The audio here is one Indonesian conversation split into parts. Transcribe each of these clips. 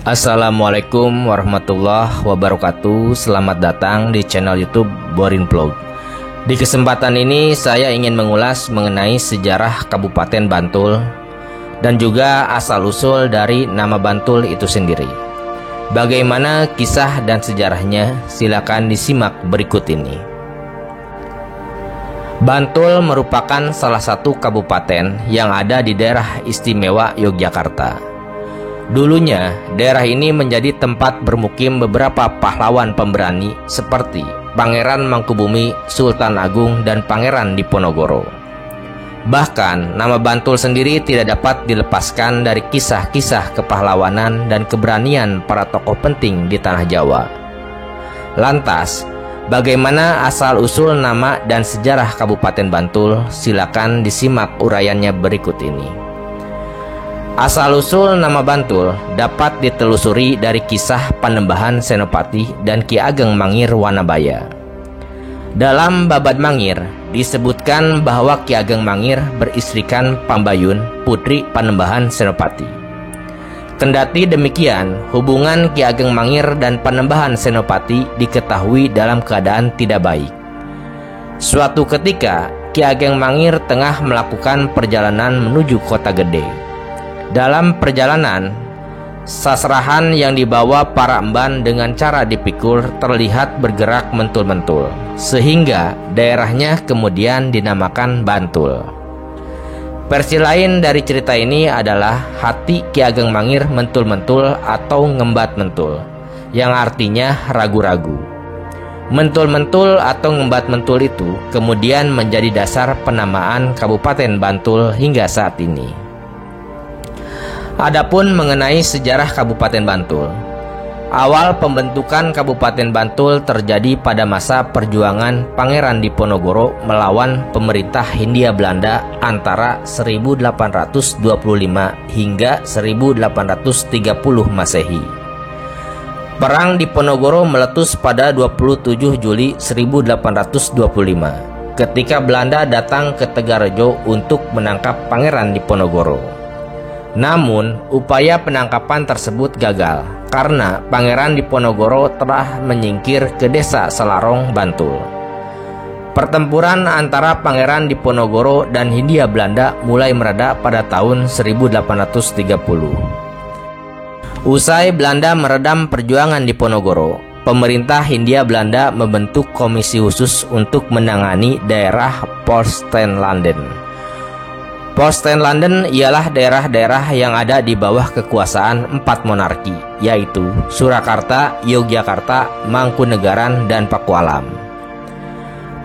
Assalamualaikum warahmatullahi wabarakatuh. Selamat datang di channel YouTube Borin Vlog. Di kesempatan ini saya ingin mengulas mengenai sejarah Kabupaten Bantul dan juga asal-usul dari nama Bantul itu sendiri. Bagaimana kisah dan sejarahnya? Silakan disimak berikut ini. Bantul merupakan salah satu kabupaten yang ada di daerah istimewa Yogyakarta. Dulunya, daerah ini menjadi tempat bermukim beberapa pahlawan pemberani seperti Pangeran Mangkubumi, Sultan Agung, dan Pangeran Diponegoro. Bahkan, nama Bantul sendiri tidak dapat dilepaskan dari kisah-kisah kepahlawanan dan keberanian para tokoh penting di tanah Jawa. Lantas, bagaimana asal-usul nama dan sejarah Kabupaten Bantul? Silakan disimak uraiannya berikut ini. Asal-usul nama Bantul dapat ditelusuri dari kisah Panembahan Senopati dan Ki Ageng Mangir Wanabaya. Dalam Babad Mangir disebutkan bahwa Ki Ageng Mangir beristrikan Pambayun, putri Panembahan Senopati. Kendati demikian, hubungan Ki Ageng Mangir dan Panembahan Senopati diketahui dalam keadaan tidak baik. Suatu ketika, Ki Ageng Mangir tengah melakukan perjalanan menuju Kota Gede. Dalam perjalanan, sasrahan yang dibawa para emban dengan cara dipikul terlihat bergerak mentul-mentul, sehingga daerahnya kemudian dinamakan Bantul. Versi lain dari cerita ini adalah hati Ki Ageng Mangir mentul-mentul atau ngembat mentul, yang artinya ragu-ragu. Mentul-mentul atau ngembat mentul itu kemudian menjadi dasar penamaan Kabupaten Bantul hingga saat ini. Adapun mengenai sejarah Kabupaten Bantul, awal pembentukan Kabupaten Bantul terjadi pada masa perjuangan Pangeran Diponegoro melawan pemerintah Hindia Belanda antara 1825 hingga 1830 Masehi. Perang Diponegoro meletus pada 27 Juli 1825 ketika Belanda datang ke Tegarejo untuk menangkap Pangeran Diponegoro. Namun, upaya penangkapan tersebut gagal karena Pangeran Diponegoro telah menyingkir ke desa Selarong, Bantul. Pertempuran antara Pangeran Diponegoro dan Hindia Belanda mulai mereda pada tahun 1830. Usai Belanda meredam perjuangan Diponegoro, pemerintah Hindia Belanda membentuk komisi khusus untuk menangani daerah Post-Stedtland. Post-Stedtland ialah daerah-daerah yang ada di bawah kekuasaan 4 monarki, yaitu Surakarta, Yogyakarta, Mangkunegaran, dan Pakualam.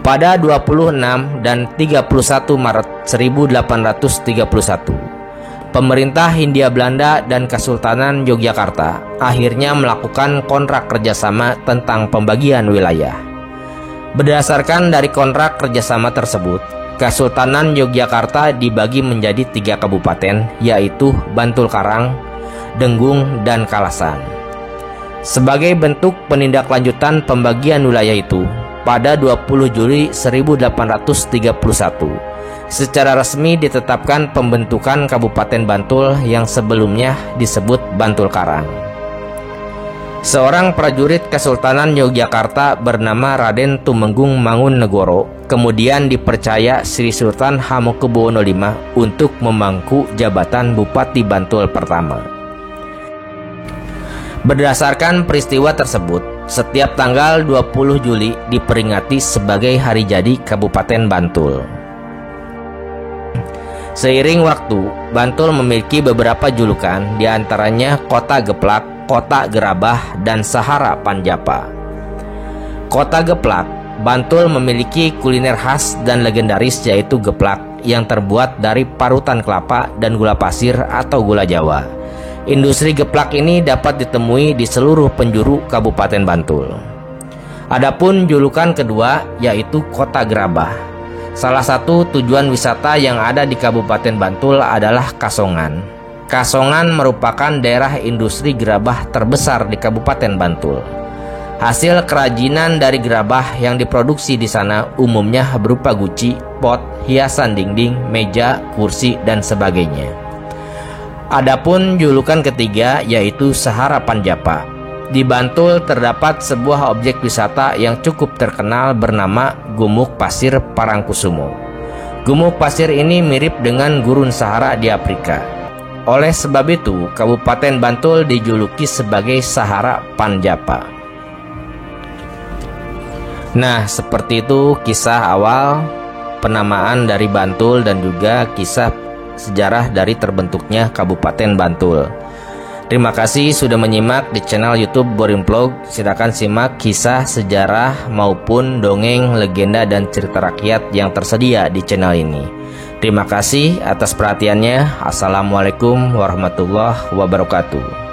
Pada 26 dan 31 Maret 1831, pemerintah Hindia Belanda dan Kesultanan Yogyakarta akhirnya melakukan kontrak kerjasama tentang pembagian wilayah. Berdasarkan dari kontrak kerjasama tersebut, Kesultanan Yogyakarta dibagi menjadi 3 kabupaten, yaitu Bantul Karang, Denggung, dan Kalasan. Sebagai bentuk penindaklanjutan pembagian wilayah itu, pada 20 Juli 1831, secara resmi ditetapkan pembentukan Kabupaten Bantul yang sebelumnya disebut Bantul Karang. Seorang prajurit Kesultanan Yogyakarta bernama Raden Tumenggung Mangunegoro kemudian dipercaya Sri Sultan Hamengkubuwono V untuk memangku jabatan Bupati Bantul pertama. Berdasarkan peristiwa tersebut, setiap tanggal 20 Juli diperingati sebagai hari jadi Kabupaten Bantul. Seiring waktu, Bantul memiliki beberapa julukan, diantaranya Kota Geplak, Kota Gerabah, dan Sahara Panjapa. Kota Geplak, Bantul memiliki kuliner khas dan legendaris yaitu geplak yang terbuat dari parutan kelapa dan gula pasir atau gula Jawa. Industri geplak ini dapat ditemui di seluruh penjuru Kabupaten Bantul. Adapun julukan kedua yaitu Kota Gerabah. Salah satu tujuan wisata yang ada di Kabupaten Bantul adalah Kasongan. Kasongan merupakan daerah industri gerabah terbesar di Kabupaten Bantul. Hasil kerajinan dari gerabah yang diproduksi di sana umumnya berupa guci, pot, hiasan dinding, meja, kursi, dan sebagainya. Adapun julukan ketiga yaitu Sahara Panjapa. Di Bantul terdapat sebuah objek wisata yang cukup terkenal bernama Gumuk Pasir Parangkusumo. Gumuk pasir ini mirip dengan gurun Sahara di Afrika. Oleh sebab itu, Kabupaten Bantul dijuluki sebagai Sahara Panjapa. Nah, seperti itu kisah awal penamaan dari Bantul dan juga kisah sejarah dari terbentuknya Kabupaten Bantul. Terima kasih sudah menyimak di channel YouTube Boring Vlog. Silakan simak kisah sejarah maupun dongeng, legenda dan cerita rakyat yang tersedia di channel ini. Terima kasih atas perhatiannya. Assalamualaikum warahmatullahi wabarakatuh.